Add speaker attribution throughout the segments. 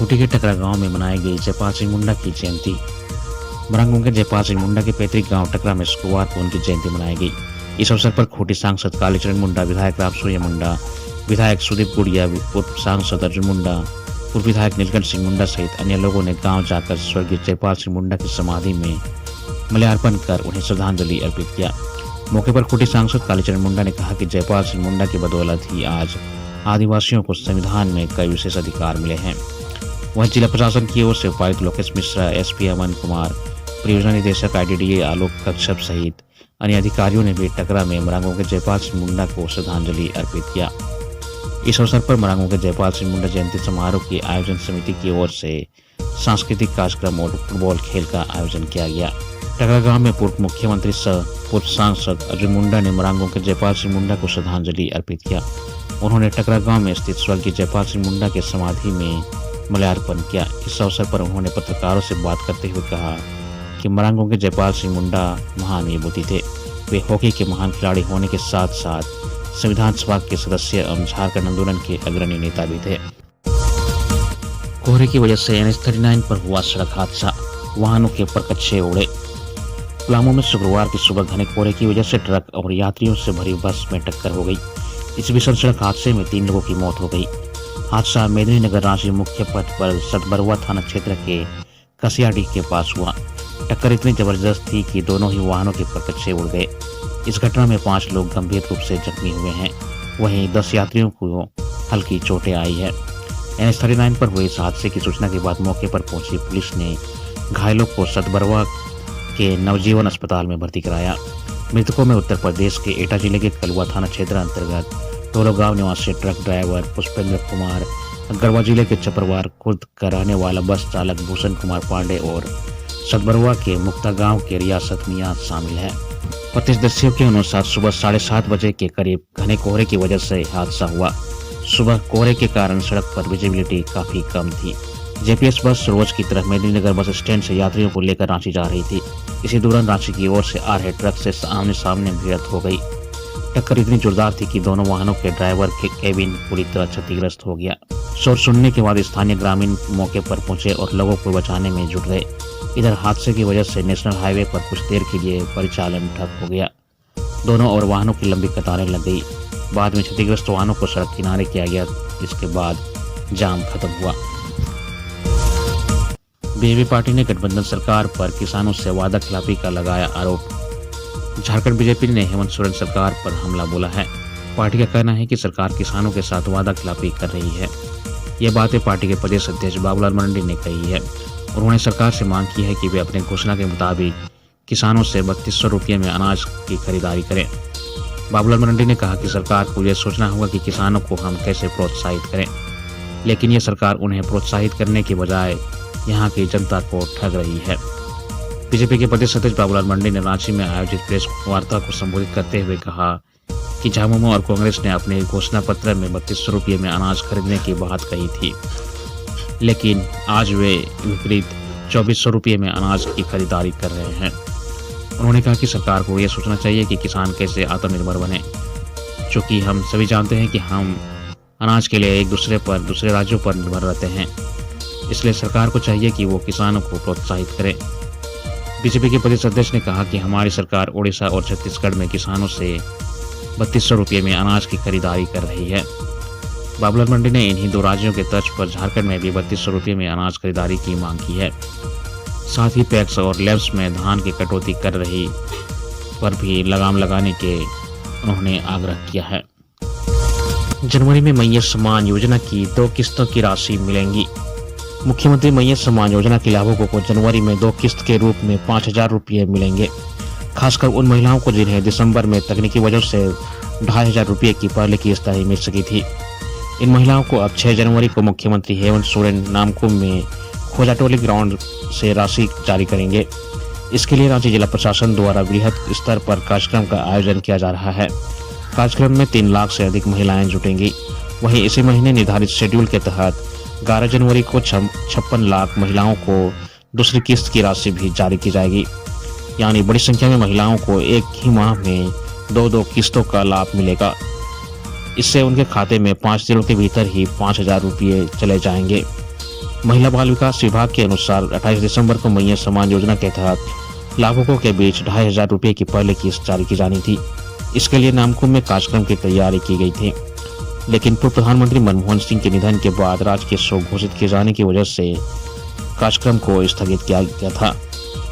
Speaker 1: खूंटी के टकरा गांव में मनाई गई जयपाल सिंह मुंडा की जयंती। मरंगों के जयपाल सिंह मुंडा के पैतृक गांव टकरा में शुक्रवार को उनकी जयंती मनाई गई। इस अवसर पर खूंटी सांसद कालीचरण मुंडा, विधायक रामसूर्य मुंडा, विधायक सुदीप गुड़िया, पूर्व सांसद अर्जुन मुंडा, पूर्व विधायक नीलकंठ सिंह मुंडा सहित अन्य लोगों ने गांव जाकर स्वर्गीय जयपाल सिंह मुंडा की समाधि में माल्यार्पण कर उन्हें श्रद्धांजलि अर्पित किया। मौके पर खूंटी सांसद कालीचरण मुंडा ने कहा कि जयपाल सिंह मुंडा की बदौलत ही आज आदिवासियों को संविधान में कई विशेष अधिकार मिले हैं। वहीं जिला प्रशासन की ओर से उपायुक्त लोकेश मिश्रा, एसपी अमन कुमार, परियोजना निदेशक IDDA आलोक कश्यप सहित अन्य अधिकारियों ने भी टकरा में मरंगों के जयपाल सिंह मुंडा को श्रद्धांजलि अर्पित किया। इस अवसर पर मरंगों के जयपाल सिंह मुंडा जयंती समारोह की आयोजन समिति की ओर से सांस्कृतिक कार्यक्रम और फुटबॉल खेल का आयोजन किया गया। टकरा गांव में पूर्व मुख्यमंत्री सह पूर्व सांसद अर्जुन मुंडा ने मरंगों के जयपाल सिंह मुंडा को श्रद्धांजलि अर्पित किया। उन्होंने टकरा गांव में स्थित स्वर्गीय जयपाल सिंह मुंडा के समाधि में माल्यार्पण किया। इस अवसर पर उन्होंने पत्रकारों से बात करते हुए कहा कि मरंगों के जयपाल सिंह मुंडा महान विभूति थे। वे हॉकी के महान खिलाड़ी होने के साथ साथ संविधान सभा के सदस्य एवं झारखंड आंदोलन के अग्रणी नेता भी थे। कोहरे की वजह से NH39 पर हुआ सड़क हादसा, वाहनों के परकच्चे उड़े। पलामू में शुक्रवार की सुबह घने कोहरे की वजह से ट्रक और यात्रियों से भरी बस में टक्कर हो गई। इस भीषण सड़क हादसे में 3 लोगों की मौत हो गई। हादसा मेदिनीनगर रांची मुख्य पथ पर सतबरुआ थाना क्षेत्र के कसियाडीह के पास हुआ। टक्कर इतनी जबरदस्त थी कि दोनों ही वाहनों के परकच्चे उड़ गए। इस घटना में 5 लोग गंभीर रूप से जख्मी हुए हैं। वहीं 10 यात्रियों को हल्की चोटें आई है। NH39 पर हुए इस हादसे की सूचना के बाद मौके पर पहुंची पुलिस ने घायलों को सतबरुआ के नवजीवन अस्पताल में भर्ती कराया। मृतकों में उत्तर प्रदेश के एटा जिले के कलुआ थाना क्षेत्र अंतर्गत टोलो गांव निवासी ट्रक ड्राइवर पुष्पेंद्र कुमार, गढ़वा जिले के चपरवार खुर्द का रहने वाला बस चालक भूषण कुमार पांडे और सतबरुआ के मुक्ता गांव के रियासत मियां शामिल है। प्रत्यक्षदर्शियों के अनुसार सुबह 7:30 बजे के करीब घने कोहरे की वजह से हादसा हुआ। सुबह कोहरे के कारण सड़क पर विजिबिलिटी काफी कम थी। JPS बस रोज की तरह मेदिनीनगर बस स्टैंड से यात्रियों को लेकर रांची जा रही थी। इसी दौरान रांची की ओर से आ रहे ट्रक से आमने सामने भिड़ंत हो गई। टक्कर इतनी जोरदार थी कि दोनों वाहनों के ड्राइवर के केबिन पूरी तरह क्षतिग्रस्त हो गया। शोर सुनने के बाद स्थानीय ग्रामीण मौके पर पहुंचे और लोगों को बचाने में जुट गए। इधर हादसे की वजह से नेशनल हाईवे पर कुछ देर के लिए परिचालन ठप हो गया। दोनों और वाहनों की लंबी कतारें लग गई। बाद में क्षतिग्रस्त वाहनों को सड़क किनारे किया गया, जिसके बाद जाम खत्म हुआ। BJP पार्टी ने गठबंधन सरकार पर किसानों से वादा खिलाफी का लगाया आरोप। झारखंड BJP ने हेमंत सोरेन सरकार पर हमला बोला है। पार्टी का कहना है कि सरकार किसानों के साथ वादा खिलाफी कर रही है। ये बातें पार्टी के प्रदेश अध्यक्ष बाबूलाल मरांडी ने कही है। उन्होंने सरकार से मांग की है कि वे अपने घोषणा के मुताबिक किसानों से 3200 रुपये में अनाज की खरीदारी करें। बाबूलाल मरांडी ने कहा कि सरकार को यह सोचना होगा कि किसानों को हम कैसे प्रोत्साहित करें, लेकिन ये सरकार उन्हें प्रोत्साहित करने के बजाय यहाँ की जनता को ठग रही है। BJP के प्रदेश अध्यक्ष बाबूलाल मरांडी ने रांची में आयोजित प्रेस वार्ता को संबोधित करते हुए कहा कि झामुमो और कांग्रेस ने अपने घोषणा पत्र में 3200 रुपये में अनाज खरीदने की बात कही थी, लेकिन आज वे विपरीत 2400 रुपये में अनाज की खरीदारी कर रहे हैं। उन्होंने कहा कि सरकार को यह सोचना चाहिए कि किसान कैसे आत्मनिर्भर बने, चूँकि हम सभी जानते हैं कि हम अनाज के लिए एक दूसरे राज्यों पर निर्भर रहते हैं। इसलिए सरकार को चाहिए कि वो किसानों को प्रोत्साहित करे। BJP के प्रदेश अध्यक्ष ने कहा कि हमारी सरकार ओडिशा और छत्तीसगढ़ में किसानों से 3200 रुपये में अनाज की खरीदारी कर रही है। बाबूलाल मरांडी ने इन्हीं 2 राज्यों के तर्ज पर झारखंड में भी 3200 रुपये में अनाज खरीदारी की मांग की है। साथ ही पैक्स और लैब्स में धान की कटौती कर रही पर भी लगाम लगाने के उन्होंने आग्रह किया है। जनवरी में मैया सम्मान योजना की 2 किस्तों की राशि मिलेंगी। मुख्यमंत्री मैया सम्मान योजना के लाभुकों को जनवरी में 2 किस्त के रूप में 5000 रुपये मिलेंगे। खासकर उन महिलाओं को जिन्हें दिसंबर में तकनीकी वजह से 2500 रुपये की पहले किस्त नहीं मिल सकी थी। इन महिलाओं को अब 6 जनवरी को मुख्यमंत्री हेमंत सोरेन नामकुम में खोजाटोली ग्राउंड से राशि जारी करेंगे। इसके लिए रांची जिला प्रशासन द्वारा वृहद स्तर पर कार्यक्रम का आयोजन किया जा रहा है। कार्यक्रम में 3 लाख से अधिक महिलाएं जुटेंगी। वहीं इसी महीने निर्धारित शेड्यूल के तहत 11 जनवरी को 56 लाख महिलाओं को दूसरी किस्त की राशि भी जारी की जाएगी। यानी बड़ी संख्या में महिलाओं को एक ही माह में 2 किस्तों का लाभ मिलेगा। इससे उनके खाते में 5 दिनों के भीतर ही 5000 रुपये चले जाएंगे। महिला बाल विकास विभाग के अनुसार 28 दिसंबर को मैया सम्मान योजना के तहत लाभुकों के बीच 2,500 रुपये की पहली किस्त जारी की जानी थी। इसके लिए नामकुम में कार्यक्रम की तैयारी की गई थी, लेकिन पूर्व प्रधानमंत्री मनमोहन सिंह के निधन के बाद राजकीय शोक घोषित किए जाने की वजह से कार्यक्रम को स्थगित किया गया था।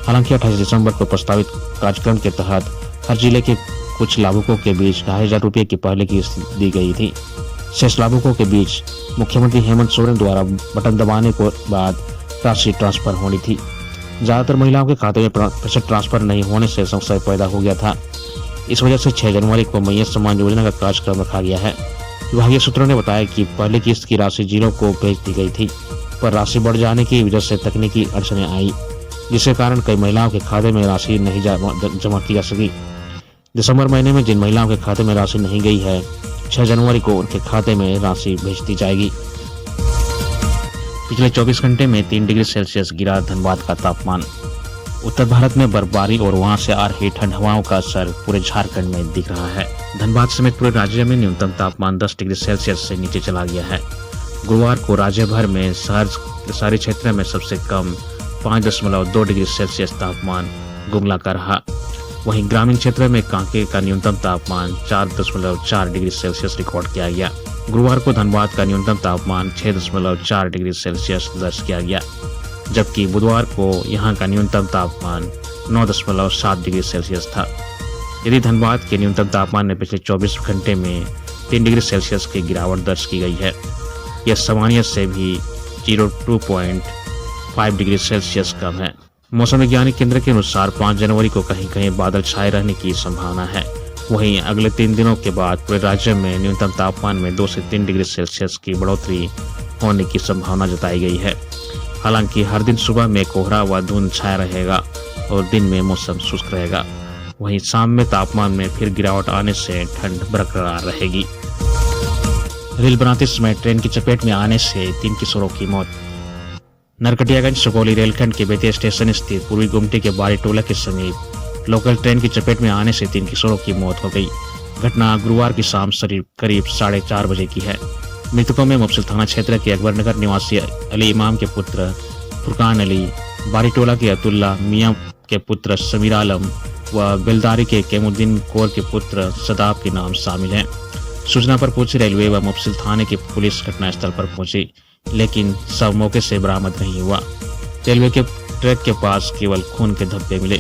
Speaker 1: हालांकि 28 दिसंबर को प्रस्तावित कार्यक्रम के तहत हर जिले के कुछ लाभुकों के बीच 2,500 रुपये की पहली किस्त दी गई थी। शेष लाभुकों के बीच मुख्यमंत्री हेमंत सोरेन द्वारा बटन दबाने के बाद राशि ट्रांसफर होनी थी। ज्यादातर महिलाओं के खाते में पैसे ट्रांसफर नहीं होने से संशय पैदा हो गया था। इस वजह से 6 जनवरी को मैया सम्मान योजना का कार्यक्रम रखा गया है। विभागीय सूत्रों ने बताया कि पहली किस्त की राशि जिलों को भेज दी गई थी, पर राशि बढ़ जाने की वजह से तकनीकी अड़चनें आई, जिसके कारण कई महिलाओं के खाते में राशि नहीं जमा की जा सकी। दिसंबर महीने में जिन महिलाओं के खाते में राशि नहीं गई है, 6 जनवरी को उनके खाते में राशि भेज दी जाएगी। पिछले 24 घंटे में 3 डिग्री सेल्सियस गिरा धनबाद का तापमान। उत्तर भारत में बर्फबारी और वहां से आ रही ठंड हवाओं का असर पूरे झारखंड में दिख रहा है। धनबाद समेत पूरे राज्य में न्यूनतम तापमान 10 डिग्री सेल्सियस से नीचे चला गया है। गुरुवार को राज्य भर में शहरी क्षेत्र में सबसे कम 5.2 डिग्री सेल्सियस तापमान गुमला का रहा। वहीं ग्रामीण क्षेत्र में कांके का न्यूनतम तापमान 4.4 डिग्री सेल्सियस रिकॉर्ड किया गया। गुरुवार को धनबाद का न्यूनतम तापमान 6.4 डिग्री सेल्सियस दर्ज किया गया, जबकि बुधवार को यहां का न्यूनतम तापमान 9.7 डिग्री सेल्सियस था। यदि धनबाद के न्यूनतम तापमान में पिछले 24 घंटे में 3 डिग्री सेल्सियस की गिरावट दर्ज की गई है। यह सामान्य से भी 0.5 डिग्री सेल्सियस कम है। मौसम वैज्ञानिक केंद्र के अनुसार 5 जनवरी को कहीं कहीं बादल छाए रहने की संभावना है। वहीं अगले 3 दिनों के बाद पूरे राज्य में न्यूनतम तापमान में 2 से 3 डिग्री सेल्सियस की बढ़ोतरी होने की संभावना जताई गई है। हालांकि हर दिन सुबह में कोहरा व धुंध छाया रहेगा और दिन में मौसम शुष्क रहेगा। वहीं शाम में तापमान में फिर गिरावट आने से ठंड बरकरार रहेगी। रील बनाते समय ट्रेन की चपेट में आने से 3 किशोरों की मौत। नरकटियागंज सुगौली रेलखंड के बेतिया स्टेशन स्थित पूर्वी गुमटी के बारी टोला के समीप लोकल ट्रेन की चपेट में आने से 3 किशोरों की मौत हो गई। घटना गुरुवार की शाम करीब 4:30 बजे की है। मृतकों में मुफस्सिल थाना क्षेत्र के अकबरनगर निवासी अली इमाम के पुत्र फुरकान अली, बारी टोला के अब्दुल्ला मियां के पुत्र समीर आलम व बेलदारी के केमुद्दीन कौर के पुत्र सदाब के नाम शामिल हैं। सूचना पर पहुंची रेलवे व मुफस्सिल थाने की पुलिस घटनास्थल पर पहुंची, लेकिन शव मौके से बरामद नहीं हुआ। रेलवे के ट्रैक के पास केवल खून के धब्बे मिले।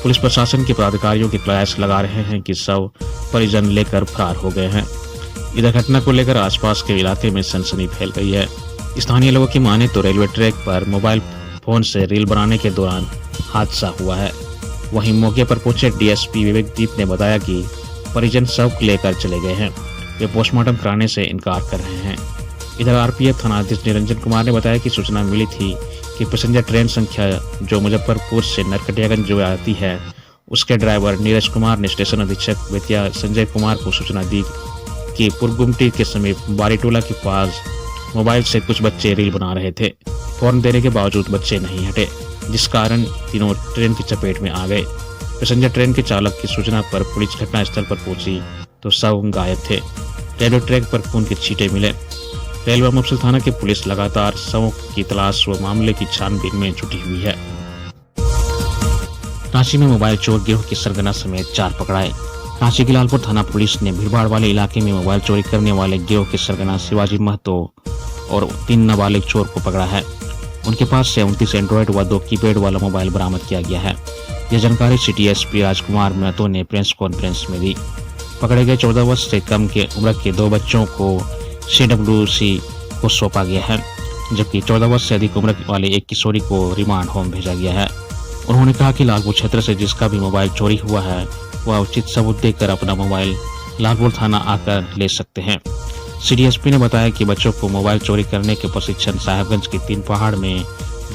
Speaker 1: पुलिस प्रशासन के पदाधिकारियों के कयास लगा रहे हैं कि शव परिजन लेकर फरार हो गए हैं। इधर घटना को लेकर आसपास के इलाके में सनसनी फैल गई है। स्थानीय लोगों की माने तो रेलवे ट्रैक पर मोबाइल फोन से रील बनाने के दौरान हादसा हुआ है। वहीं मौके पर पहुंचे डीएसपी विवेकदीप ने बताया कि परिजन शव लेकर चले गए हैं। वे पोस्टमार्टम कराने से इनकार कर रहे हैं। इधर आरपीएफ थानाध्यक्ष निरंजन कुमार ने बताया कि सूचना मिली थी कि पैसेंजर ट्रेन संख्या जो मुजफ्फरपुर से नरकटियागंज जो आती है, उसके ड्राइवर नीरज कुमार ने स्टेशन अधीक्षक बेतिया संजय कुमार को सूचना दी कि पूर्व गुमटी के समीप बारीटोला के पास मोबाइल से कुछ बच्चे रील बना रहे थे। फौरन देने के बावजूद बच्चे नहीं हटे, जिस कारण तीनों ट्रेन की चपेट में आ गए। पैसेंजर ट्रेन के चालक की सूचना पर पुलिस घटनास्थल पर पहुंची तो शव गायब थे। रेलवे ट्रैक पर खून के छींटे मिले। रेलवे मुफस्सिल थाना की पुलिस लगातार शवों की तलाश व मामले की छानबीन में जुटी हुई है। रांची में मोबाइल चोर गिरोह के सरगना समेत 4 पकड़ाए। रांची की लालपुर थाना पुलिस ने भीड़भाड़ वाले इलाके में मोबाइल चोरी करने वाले गिरोह के सरगना शिवाजी महतो और 3 नाबालिग चोर को पकड़ा है। उनके पास से 29 एंड्रॉइड व 2 कीपैड वाला मोबाइल बरामद किया गया है। यह जानकारी सिटी एसपी राजकुमार महतो ने प्रेस कॉन्फ्रेंस में दी। पकड़े गए 14 वर्ष से कम के उम्र के 2 बच्चों को CWC को सौंपा गया है, जबकि 14 वर्ष से अधिक उम्र वाले एक किशोरी को रिमांड होम भेजा गया है। उन्होंने कहा कि लालपुर क्षेत्र से जिसका भी मोबाइल चोरी हुआ है वह उचित सबूत देकर अपना मोबाइल लालपुर थाना आकर ले सकते हैं। CDSP ने बताया कि बच्चों को मोबाइल चोरी करने के प्रशिक्षण साहेबगंज के 3 पहाड़ में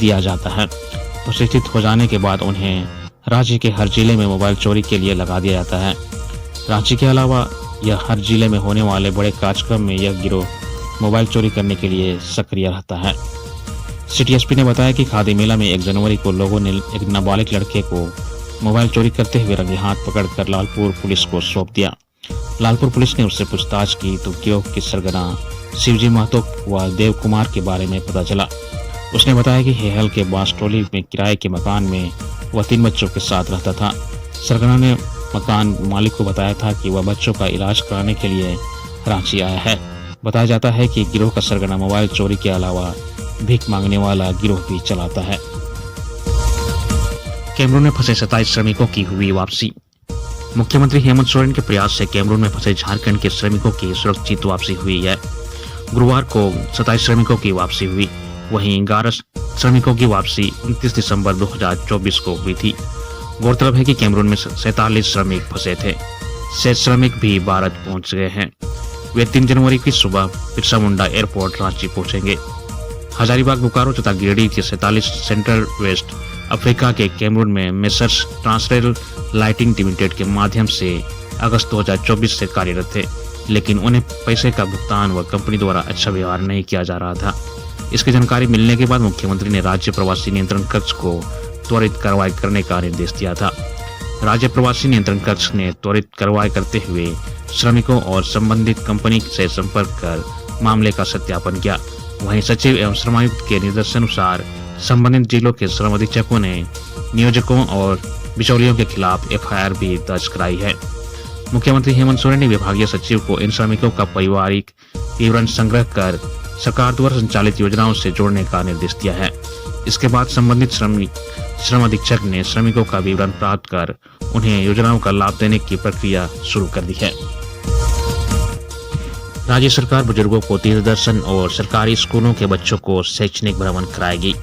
Speaker 1: दिया जाता है। प्रशिक्षित हो जाने के बाद उन्हें राज्य के हर जिले में मोबाइल चोरी के लिए लगा दिया जाता है। रांची के अलावा यह हर जिले में होने वाले बड़े कार्यक्रम में यह गिरोह मोबाइल चोरी करने के लिए सक्रिय रहता है। CDSP ने बताया कि खादी मेला में 1 जनवरी को लोगों ने एक नाबालिग लड़के को मोबाइल चोरी करते हुए रंगे हाथ पकड़कर लालपुर पुलिस को सौंप दिया। लालपुर पुलिस ने उससे पूछताछ की तो गिरोह के सरगना शिवजी महतो व देव कुमार के बारे में पता चला। उसने बताया कि हेहल के बांसटोली में किराए के मकान में वह 3 बच्चों के साथ रहता था। सरगना ने मकान मालिक को बताया था कि वह बच्चों का इलाज कराने के लिए रांची आया है। बताया जाता है कि गिरोह का सरगना मोबाइल चोरी के अलावा भीख मांगने वाला गिरोह भी चलाता है। कैमरून में फंसे 27 श्रमिकों की हुई वापसी। मुख्यमंत्री हेमंत सोरेन के प्रयास से कैमरून में फंसे झारखंड के श्रमिकों की सुरक्षित वापसी हुई है। गुरुवार को 27 श्रमिकों की वापसी हुई। वहीं 11 श्रमिकों की वापसी 29 दिसंबर 2024 को हुई थी। गौरतलब है कि कैमरून में 47 श्रमिक फंसे थे। शेष श्रमिक भी भारत पहुंच गए हैं। वे 3 जनवरी की सुबह बिरसा मुंडा एयरपोर्ट रांची पहुंचेंगे। हजारीबाग, बोकारो तथा गिरिडीह के 47 सेंट्रल वेस्ट अफ्रीका के कैमरून में मेसर्स ट्रांसरेल लाइटिंग लिमिटेड के माध्यम से अगस्त 2024 से कार्यरत थे, लेकिन उन्हें पैसे का भुगतान व कंपनी द्वारा अच्छा व्यवहार नहीं किया जा रहा था। इसकी जानकारी मिलने के बाद मुख्यमंत्री ने राज्य प्रवासी नियंत्रण कक्ष को त्वरित कार्रवाई करने का निर्देश दिया था। राज्य प्रवासी नियंत्रण कक्ष ने त्वरित कार्रवाई करते हुए श्रमिकों और संबंधित कंपनी से संपर्क कर मामले का सत्यापन किया। वहीं सचिव एवं श्रमायुक्त के निर्देशानुसार संबंधित जिलों के श्रम अधीक्षकों ने नियोजकों और बिचौलियों के खिलाफ एफआईआर भी दर्ज कराई है। मुख्यमंत्री हेमंत सोरेन ने विभागीय सचिव को इन श्रमिकों का पारिवारिक विवरण संग्रह कर सरकार द्वारा संचालित योजनाओं से जोड़ने का निर्देश दिया है। इसके बाद संबंधित श्रम अधीक्षक ने श्रमिकों का विवरण प्राप्त कर उन्हें योजनाओं का लाभ देने की प्रक्रिया शुरू कर दी है। राज्य सरकार बुजुर्गों को तीर्थ दर्शन और सरकारी स्कूलों के बच्चों को शैक्षणिक भ्रमण कराएगी।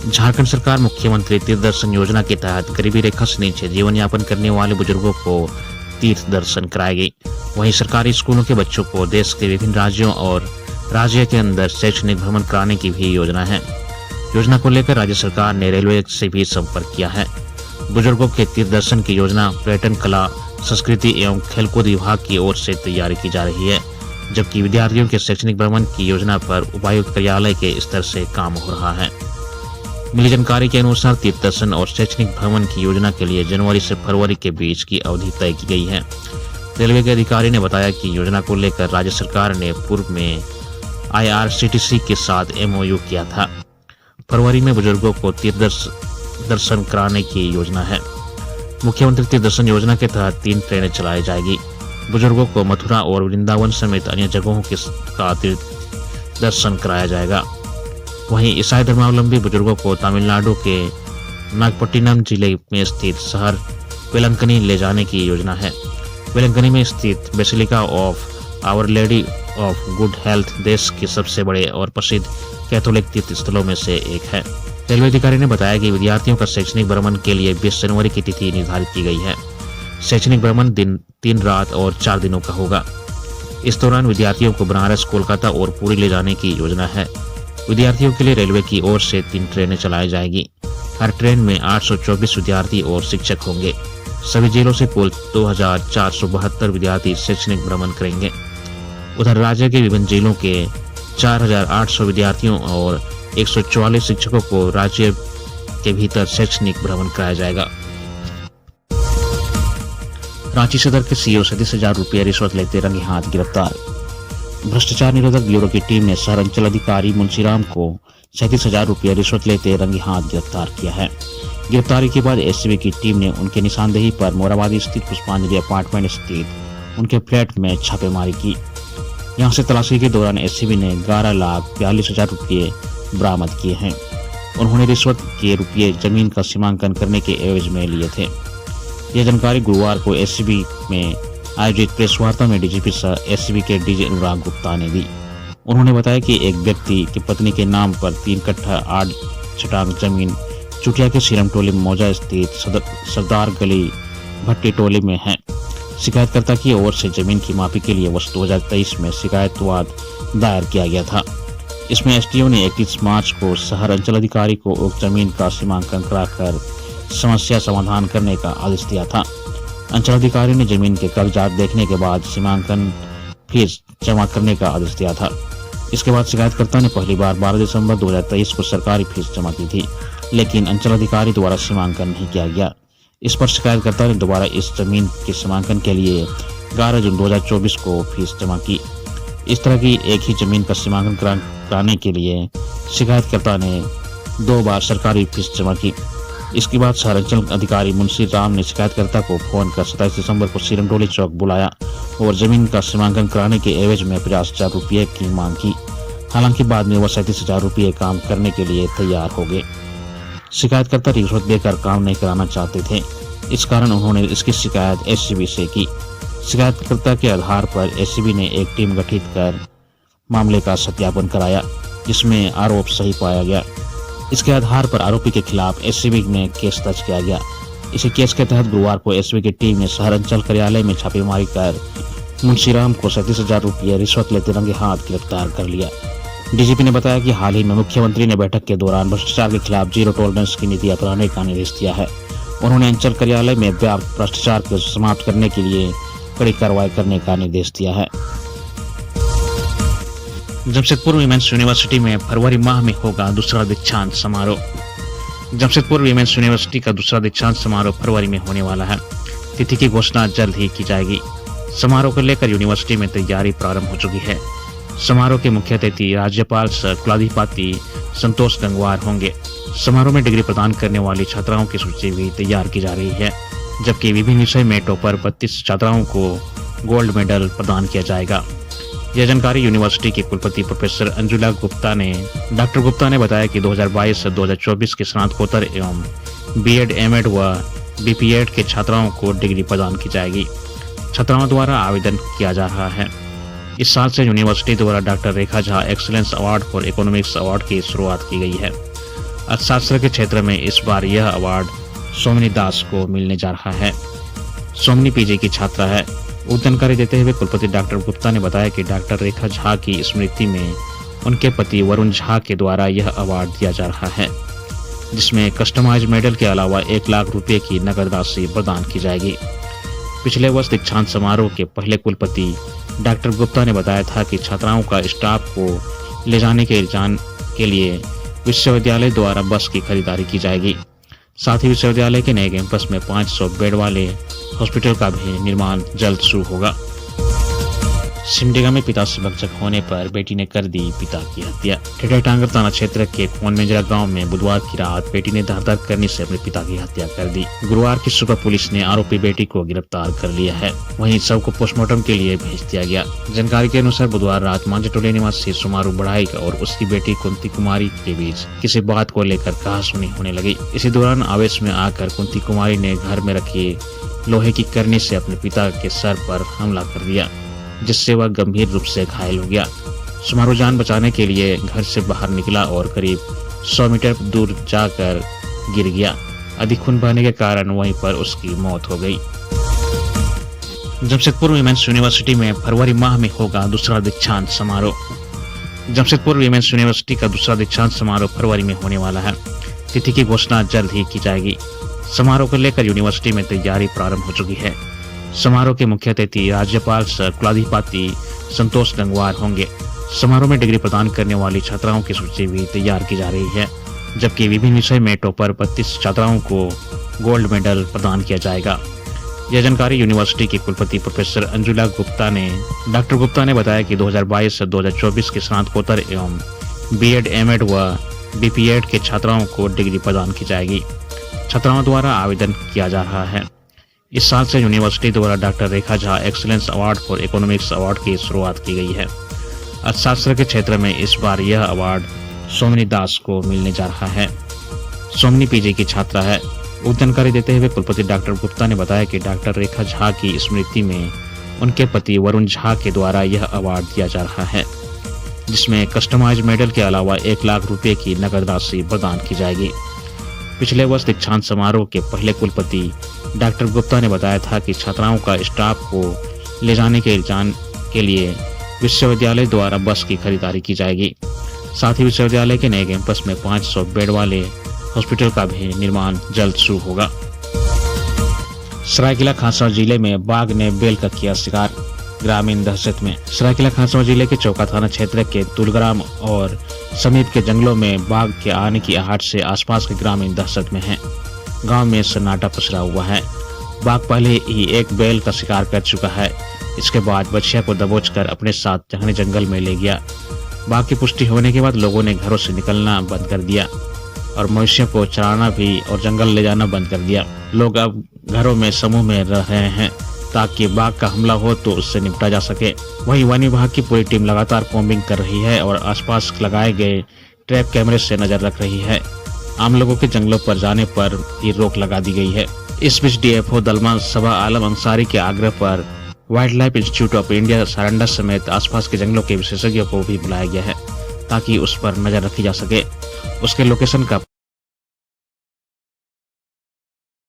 Speaker 1: झारखंड सरकार मुख्यमंत्री तीर्थ दर्शन योजना के तहत गरीबी रेखा से नीचे जीवन यापन करने वाले बुजुर्गों को तीर्थ दर्शन कराएगी। वहीं सरकारी स्कूलों के बच्चों को देश के विभिन्न राज्यों और राज्य के अंदर शैक्षणिक भ्रमण कराने की भी योजना है। योजना को लेकर राज्य सरकार ने रेलवे से भी संपर्क किया है। बुजुर्गों के तीर्थ दर्शन की योजना पर्यटन, कला, संस्कृति एवं खेलकूद विभाग की ओर से तैयारी की जा रही है, जबकि विद्यार्थियों के शैक्षणिक भ्रमण की योजना पर उपायुक्त कार्यालय के स्तर से काम हो रहा है। मिली जानकारी के अनुसार तीर्थ दर्शन और शैक्षणिक भ्रमण की योजना के लिए जनवरी से फरवरी के बीच की अवधि तय की गई है। रेलवे के अधिकारी ने बताया कि योजना को लेकर राज्य सरकार ने पूर्व में IRCTC के साथ MOU किया था। फरवरी में बुजुर्गों को तीर्थ दर्शन कराने की योजना है। मुख्यमंत्री तीर्थ दर्शन योजना के तहत 3 ट्रेनें चलाई जाएगी। बुजुर्गों को मथुरा और वृंदावन समेत अन्य जगहों का तीर्थ दर्शन कराया जाएगा। वहीं ईसाई धर्मावलंबी बुजुर्गों को तमिलनाडु के नागपट्टिनम जिले में स्थित शहर वेलंकनी ले जाने की योजना है। वेलंकनी में स्थित basilica of our lady of good health देश के सबसे बड़े और प्रसिद्ध कैथोलिक तीर्थ स्थलों में से एक है। रेलवे अधिकारी ने बताया कि विद्यार्थियों का शैक्षणिक भ्रमण के लिए 20 जनवरी की तिथि निर्धारित की गई है। शैक्षणिक भ्रमण 3 रात और 4 दिनों का होगा। इस दौरान विद्यार्थियों को बनारस, कोलकाता और पुरी ले जाने की योजना है। विद्यार्थियों के लिए रेलवे की ओर से 3 ट्रेनें चलाई जाएगी। हर ट्रेन में 824 विद्यार्थी और शिक्षक होंगे। सभी जिलों से कुल 2472 विद्यार्थी शैक्षणिक भ्रमण करेंगे। उधर राज्य के विभिन्न जिलों के 4800 विद्यार्थियों और 144 शिक्षकों को राज्य के भीतर शैक्षणिक भ्रमण कराया जाएगा। रांची सदर के सीओ 37,000 रुपये रिश्वत लेते रंगे हाथ गिरफ्तार। भ्रष्टाचार निरोधक ब्यूरो की टीम ने शहर अंचल अधिकारी मुंशीराम को 37,000 रुपये रिश्वत लेते रंगे हाथ गिरफ्तार किया है। गिरफ्तारी के बाद एससीबी की टीम ने उनके निशानदेही पर मोराबादी स्थित पुष्पांजलि अपार्टमेंट स्थित उनके फ्लैट में छापेमारी की। यहां से तलाशी के दौरान एससीबी ने 11,42,000 रुपये बरामद किए हैं। उन्होंने रिश्वत के रुपये जमीन का सीमांकन करने के एवज में लिए थे। यह जानकारी गुरुवार को एससीबी में आयोजित प्रेस वार्ता में डीजीपी सह एससीबी के डीजी अनुराग गुप्ता ने दी। उन्होंने बताया कि एक व्यक्ति की पत्नी के नाम पर 3 कट्ठा 8 छटांग जमीन चुटिया के सीरम टोली मौजा स्थित सरदार गली भट्टी टोली में है। शिकायतकर्ता की ओर से जमीन की मापी के लिए वर्ष 2023 में शिकायतवाद दायर किया गया था। इसमें एसडीओ ने 31 मार्च को शहर अंचल अधिकारी को उक्त जमीन का सीमांकन कराकर समस्या समाधान करने का आदेश दिया था। अंचल अधिकारी ने जमीन के कागजात देखने के बाद सीमांकन फीस जमा करने का आदेश दिया था। इसके बाद शिकायतकर्ता ने पहली बार 12 दिसंबर 2023 को सरकारी फीस जमा की थी, लेकिन अंचल अधिकारी द्वारा सीमांकन नहीं किया गया। इस पर शिकायतकर्ता ने दोबारा इस जमीन के सीमांकन के लिए 11 जून 2024 को फीस जमा की। इस तरह की एक ही जमीन का सीमांकन कराने के लिए शिकायतकर्ता ने 2 बार सरकारी फीस जमा की। इसके बाद शहरांचल अधिकारी मुंशी राम ने शिकायतकर्ता को फोन कर 27 दिसंबर को सिरमडोली चौक बुलाया और जमीन का सीमांकन कराने के एवज में 50,000 रुपये की मांग की। हालांकि बाद में वह 37,000 रुपये काम करने के लिए तैयार हो गए। शिकायतकर्ता रिश्वत देकर काम नहीं कराना चाहते थे, इस कारण उन्होंने इसकी शिकायत एससीबी से की। शिकायतकर्ता के आधार पर एससीबी ने एक टीम गठित कर मामले का सत्यापन कराया, जिसमें आरोप सही पाया गया। इसके आधार पर आरोपी के खिलाफ एससीबी में केस दर्ज किया गया। इसी केस के तहत गुरुवार को एससीबी की टीम ने शहर अंचल कार्यालय में छापेमारी कर मुंशीराम को 37,000 रुपये रिश्वत लेते रंगे हाथ गिरफ्तार कर लिया। डीजीपी ने बताया कि हाल ही में मुख्यमंत्री ने बैठक के दौरान भ्रष्टाचार के खिलाफ जीरो टॉलरेंस की नीति अपनाने का निर्देश दिया है। उन्होंने अंचल कार्यालय में व्याप्त भ्रष्टाचार को समाप्त करने के लिए कड़ी कार्रवाई करने का निर्देश दिया है। जमशेदपुर विमेंस यूनिवर्सिटी में फरवरी माह में होगा दूसरा दीक्षांत समारोह। जमशेदपुर विमेंस यूनिवर्सिटी का दूसरा दीक्षांत समारोह फरवरी में होने वाला है। तिथि की घोषणा जल्द ही की जाएगी। समारोह को लेकर यूनिवर्सिटी में तैयारी प्रारंभ हो चुकी है। समारोह के मुख्य अतिथि राज्यपाल सर कुलाधिपति संतोष गंगवार होंगे। समारोह में डिग्री प्रदान करने वाली छात्राओं की सूची भी तैयार की जा रही है, जबकि विभिन्न विषय में टॉपर 32 छात्राओं को गोल्ड मेडल प्रदान किया जाएगा। यह जानकारी यूनिवर्सिटी के कुलपति प्रोफेसर अंजुला गुप्ता ने डॉक्टर गुप्ता ने बताया कि 2022 से 2024 के स्नातकोत्तर एवं बीएड, एमएड व बीपीएड के छात्राओं को डिग्री प्रदान की जाएगी। छात्राओं द्वारा आवेदन किया जा रहा है। इस साल से यूनिवर्सिटी द्वारा doctor Rekha Jha excellence award for economics award की शुरुआत की गई है। अर्थशास्त्र के क्षेत्र में इस बार यह अवार्ड सोमिनी दास को मिलने जा रहा है। सोमिनी पीजी की छात्रा है। जानकारी देते हुए कुलपति डॉक्टर गुप्ता ने बताया कि डॉक्टर रेखा झा की स्मृति में उनके पति वरुण झा के द्वारा यह अवार्ड दिया जा रहा है, जिसमें कस्टमाइज मेडल के अलावा 1 लाख रुपए की नकद राशि प्रदान की जाएगी। पिछले वर्ष दीक्षांत समारोह के पहले कुलपति डॉक्टर गुप्ता ने बताया था कि छात्राओं का स्टाफ को ले जाने के लिए विश्वविद्यालय द्वारा बस की खरीदारी की जाएगी। साथ ही विश्वविद्यालय के नए कैंपस में 500 बेड वाले हॉस्पिटल का भी निर्माण जल्द शुरू होगा। सिमडेगा में पिता से भक्षक होने पर बेटी ने कर दी पिता की हत्या। ठेठाटांगर थाना क्षेत्र के कोनमेंजरा गांव में बुधवार की रात बेटी ने धार करने से अपने पिता की हत्या कर दी। गुरुवार की सुबह पुलिस ने आरोपी बेटी को गिरफ्तार कर लिया है। वहीं शव को पोस्टमार्टम के लिए भेज दिया गया। जानकारी के अनुसार बुधवार रात मांझटोले निवासी सुमारू बढ़ाई और उसकी बेटी कुंती कुमारी के बीच किसी बात को लेकर कहासुनी होने लगी। इसी दौरान आवेश में आकर कुंती कुमारी ने घर में रखी लोहे की करनी से अपने पिता के सर पर हमला कर दिया, जिससे वह गंभीर रूप से घायल हो गया। सुमारू जान बचाने के लिए घर से बाहर निकला और करीब 100 मीटर दूर जाकर गिर गया। अधिक खून बहने के कारण वहीं पर उसकी मौत हो गई। जमशेदपुर विमेंस यूनिवर्सिटी में फरवरी माह में होगा दूसरा दीक्षांत समारोह। जमशेदपुर विमेंस यूनिवर्सिटी का दूसरा दीक्षांत समारोह फरवरी में होने वाला है। तिथि की घोषणा जल्द ही की जाएगी। समारोह को लेकर यूनिवर्सिटी में तैयारी प्रारंभ हो चुकी है। समारोह के मुख्य अतिथि राज्यपाल सर कुलाधिपति संतोष गंगवार होंगे। समारोह में डिग्री प्रदान करने वाली छात्राओं की सूची भी तैयार की जा रही है, जबकि विभिन्न विषय में टॉपर 32 छात्राओं को गोल्ड मेडल प्रदान किया जाएगा। यह जानकारी यूनिवर्सिटी के कुलपति प्रोफेसर अंजुला गुप्ता ने डॉक्टर गुप्ता ने बताया कि 2022 से 2024 के स्नातकोत्तर एवं बीएड, एमएड व बीपीएड के छात्राओं को डिग्री प्रदान की जाएगी। छात्राओं द्वारा आवेदन किया जा रहा है। इस साल से यूनिवर्सिटी द्वारा doctor Rekha Jha excellence award for economics award की शुरुआत की गई है। अर्थशास्त्र के क्षेत्र में इस बार यह अवार्ड सोमिनी दास को मिलने जा रहा है। सोमिनी पीजी की छात्रा है। जानकारी देते हुए कुलपति डॉक्टर गुप्ता ने बताया कि डॉक्टर रेखा झा की स्मृति में उनके पति वरुण झा के द्वारा यह अवार्ड दिया जा रहा है, जिसमें कस्टमाइज मेडल के अलावा 1 लाख रुपए की नकद राशि प्रदान की जाएगी। पिछले वर्ष दीक्षांत समारोह के पहले कुलपति डॉक्टर गुप्ता ने बताया था कि छात्राओं का स्टाफ को ले जाने के लिए विश्वविद्यालय द्वारा बस की खरीदारी की जाएगी। साथ ही विश्वविद्यालय के नए कैंपस में 500 बेड वाले हॉस्पिटल का भी निर्माण जल्द शुरू होगा। सरायकेला खरसावां जिले में बाघ ने बेल का किया शिकार, ग्रामीण दहशत में। सरायकेला खरसावां जिले के चौका थाना क्षेत्र के तुलग्राम और समीप के जंगलों में बाघ के आने की आहट से आसपास के ग्रामीण दहशत में हैं। गांव में सन्नाटा पसरा हुआ है। बाघ पहले ही एक बैल का शिकार कर चुका है। इसके बाद बछिया को दबोचकर अपने साथ घने जंगल में ले गया। बाघ की पुष्टि होने के बाद लोगों ने घरों से निकलना बंद कर दिया और मवेशियों को चराना भी और जंगल ले जाना बंद कर दिया। लोग अब घरों में समूह में रह रहे हैं ताकि बाघ का हमला हो तो उससे निपटा जा सके। वहीं वन विभाग की पूरी टीम लगातार कॉम्बिंग कर रही है और आसपास लगाए गए ट्रैप कैमरे से नजर रख रही है। आम लोगों के जंगलों पर जाने पर भी रोक लगा दी गई है। इस बीच डीएफओ दलमा सबा आलम अंसारी के आग्रह पर wild life institute of India Saranda समेत आसपास के जंगलों के विशेषज्ञों को भी बुलाया गया है ताकि उस पर नजर रखी जा सके। उसके लोकेशन का